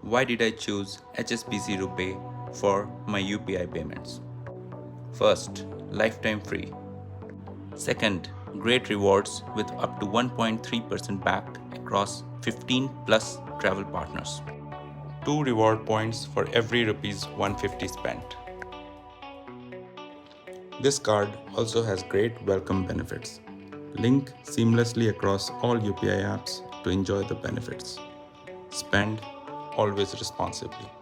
Why did I choose HSBC Rupee for my UPI payments? First, lifetime free. Second, great rewards with up to 1.3% back across 15 plus travel partners. 2 reward points for every rupees 150 spent. This card also has great welcome benefits. Link seamlessly across all UPI apps to enjoy the benefits. Spend always responsibly.